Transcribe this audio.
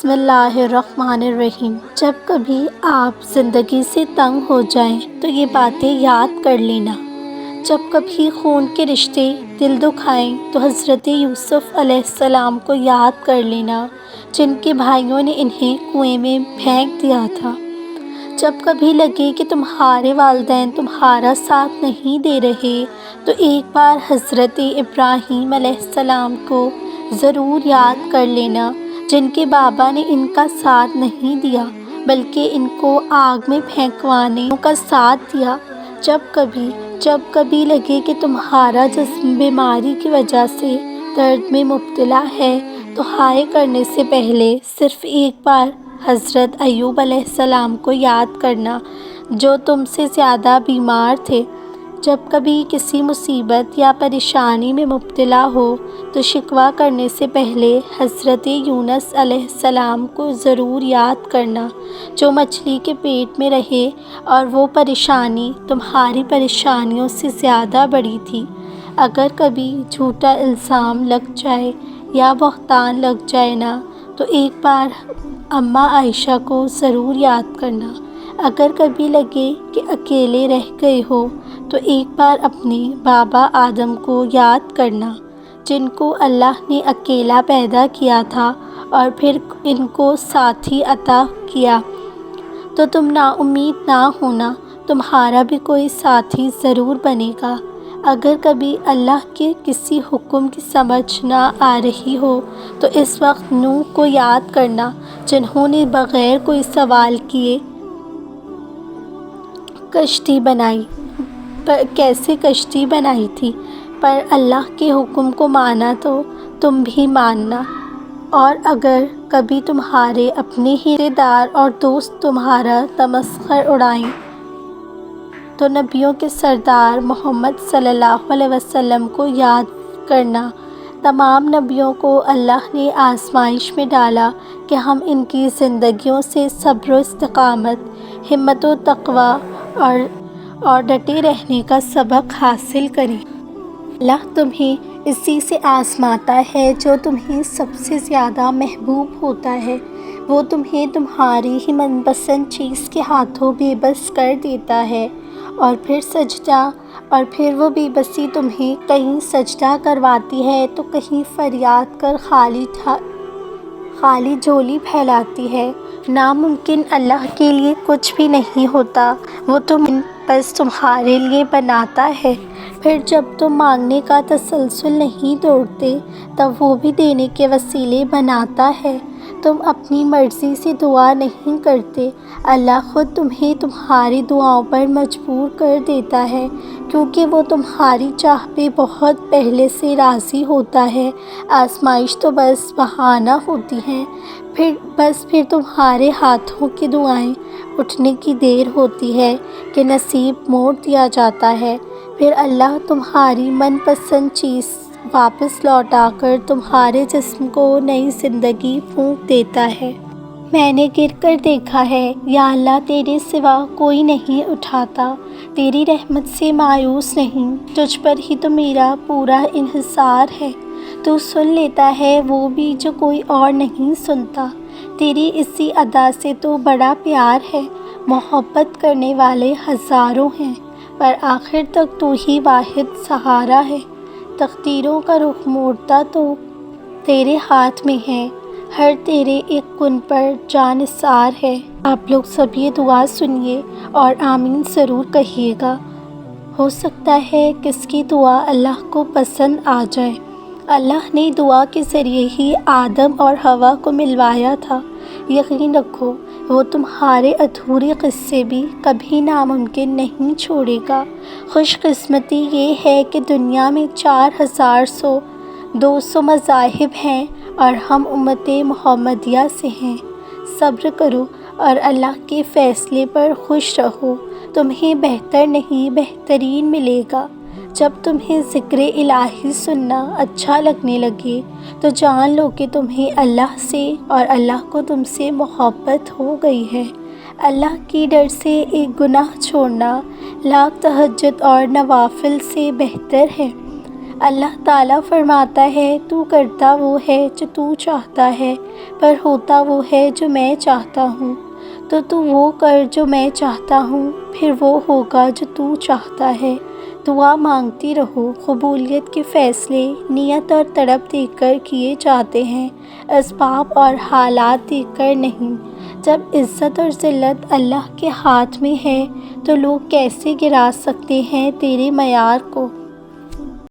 بسم اللہ الرحمن الرحیم۔ جب کبھی آپ زندگی سے تنگ ہو جائیں تو یہ باتیں یاد کر لینا۔ جب کبھی خون کے رشتے دل دکھائیں تو حضرت یوسف علیہ السلام کو یاد کر لینا، جن کے بھائیوں نے انہیں کنویں میں پھینک دیا تھا۔ جب کبھی لگے کہ تمہارے والدین تمہارا ساتھ نہیں دے رہے تو ایک بار حضرت ابراہیم علیہ السلام کو ضرور یاد کر لینا، جن کے بابا نے ان کا ساتھ نہیں دیا بلکہ ان کو آگ میں پھینکوانے کا ساتھ دیا۔ جب کبھی لگے کہ تمہارا جسم بیماری کی وجہ سے درد میں مبتلا ہے تو ہائے کرنے سے پہلے صرف ایک بار حضرت ایوب علیہ السلام کو یاد کرنا، جو تم سے زیادہ بیمار تھے۔ جب کبھی کسی مصیبت یا پریشانی میں مبتلا ہو تو شکوہ کرنے سے پہلے حضرت یونس علیہ السلام کو ضرور یاد کرنا، جو مچھلی کے پیٹ میں رہے اور وہ پریشانی تمہاری پریشانیوں سے زیادہ بڑی تھی۔ اگر کبھی جھوٹا الزام لگ جائے یا بہتان لگ جائے نا تو ایک بار اماں عائشہ کو ضرور یاد کرنا۔ اگر کبھی لگے کہ اکیلے رہ گئے ہو تو ایک بار اپنے بابا آدم کو یاد کرنا، جن کو اللہ نے اکیلا پیدا کیا تھا اور پھر ان کو ساتھی عطا کیا۔ تو تم نا امید نہ ہونا، تمہارا بھی کوئی ساتھی ضرور بنے گا۔ اگر کبھی اللہ کے کسی حکم کی سمجھ نہ آ رہی ہو تو اس وقت نوح کو یاد کرنا، جنہوں نے بغیر کوئی سوال کیے کشتی بنائی، کیسے کشتی بنائی تھی، پر اللہ کے حکم کو مانا تو تم بھی ماننا۔ اور اگر کبھی تمہارے اپنے ہی رشتے دار اور دوست تمہارا تمسخر اڑائیں تو نبیوں کے سردار محمد صلی اللہ علیہ وسلم کو یاد کرنا۔ تمام نبیوں کو اللہ نے آزمائش میں ڈالا کہ ہم ان کی زندگیوں سے صبر و استقامت، ہمت و تقویٰ اور ڈٹے رہنے کا سبق حاصل کریں۔ اللہ تمہیں اسی سے آزماتا ہے جو تمہیں سب سے زیادہ محبوب ہوتا ہے۔ وہ تمہیں تمہاری ہی من پسند چیز کے ہاتھوں بے بس کر دیتا ہے اور پھر وہ بے بسی تمہیں کہیں سجدہ کرواتی ہے تو کہیں فریاد کر خالی جھولی پھیلاتی ہے۔ ناممکن اللہ کے لیے کچھ بھی نہیں ہوتا، وہ بس تمہارے لیے بناتا ہے۔ پھر جب تم مانگنے کا تسلسل نہیں توڑتے تب وہ بھی دینے کے وسیلے بناتا ہے۔ تم اپنی مرضی سے دعا نہیں کرتے، اللہ خود تمہیں تمہاری دعاؤں پر مجبور کر دیتا ہے، کیونکہ وہ تمہاری چاہ پہ بہت پہلے سے راضی ہوتا ہے۔ آزمائش تو بس بہانہ ہوتی ہے، پھر تمہارے ہاتھوں کی دعائیں اٹھنے کی دیر ہوتی ہے کہ نصیب موڑ دیا جاتا ہے۔ پھر اللہ تمہاری من پسند چیز واپس لوٹا کر تمہارے جسم کو نئی زندگی پھونک دیتا ہے۔ میں نے گر کر دیکھا ہے، یا اللہ تیرے سوا کوئی نہیں اٹھاتا، تیری رحمت سے مایوس نہیں، تجھ پر ہی تو میرا پورا انحصار ہے۔ تو سن لیتا ہے وہ بھی جو کوئی اور نہیں سنتا، تیری اسی ادا سے تو بڑا پیار ہے۔ محبت کرنے والے ہزاروں ہیں پر آخر تک تو ہی واحد سہارا ہے۔ تقدیروں کا رخ موڑتا تو تیرے ہاتھ میں ہے، ہر تیرے ایک کن پر جان نثار ہے۔ آپ لوگ سب یہ دعا سنیے اور آمین ضرور کہیے گا۔ ہو سکتا ہے کس کی دعا اللہ کو پسند آ جائے۔ اللہ نے دعا کے ذریعے ہی آدم اور حوا کو ملوایا تھا۔ یقین رکھو وہ تمہارے ادھورے قصے بھی کبھی ناممکن نہیں چھوڑے گا۔ خوش قسمتی یہ ہے کہ دنیا میں 4200 مذاہب ہیں اور ہم امت محمدیہ سے ہیں۔ صبر کرو اور اللہ کے فیصلے پر خوش رہو، تمہیں بہتر نہیں بہترین ملے گا۔ جب تمہیں ذکر الہی سننا اچھا لگنے لگے تو جان لو کہ تمہیں اللہ سے اور اللہ کو تم سے محبت ہو گئی ہے۔ اللہ کی ڈر سے ایک گناہ چھوڑنا لاکھ تہجد اور نوافل سے بہتر ہے۔ اللہ تعالیٰ فرماتا ہے تو کرتا وہ ہے جو تو چاہتا ہے، پر ہوتا وہ ہے جو میں چاہتا ہوں، تو وہ کر جو میں چاہتا ہوں، پھر وہ ہوگا جو تو چاہتا ہے۔ دعا مانگتی رہو، قبولیت کے فیصلے نیت اور طلب دیکھ کر کیے جاتے ہیں، اسباب اور حالات دیکھ کر نہیں۔ جب عزت اور ذلت اللہ کے ہاتھ میں ہے تو لوگ کیسے گرا سکتے ہیں تیرے معیار کو؟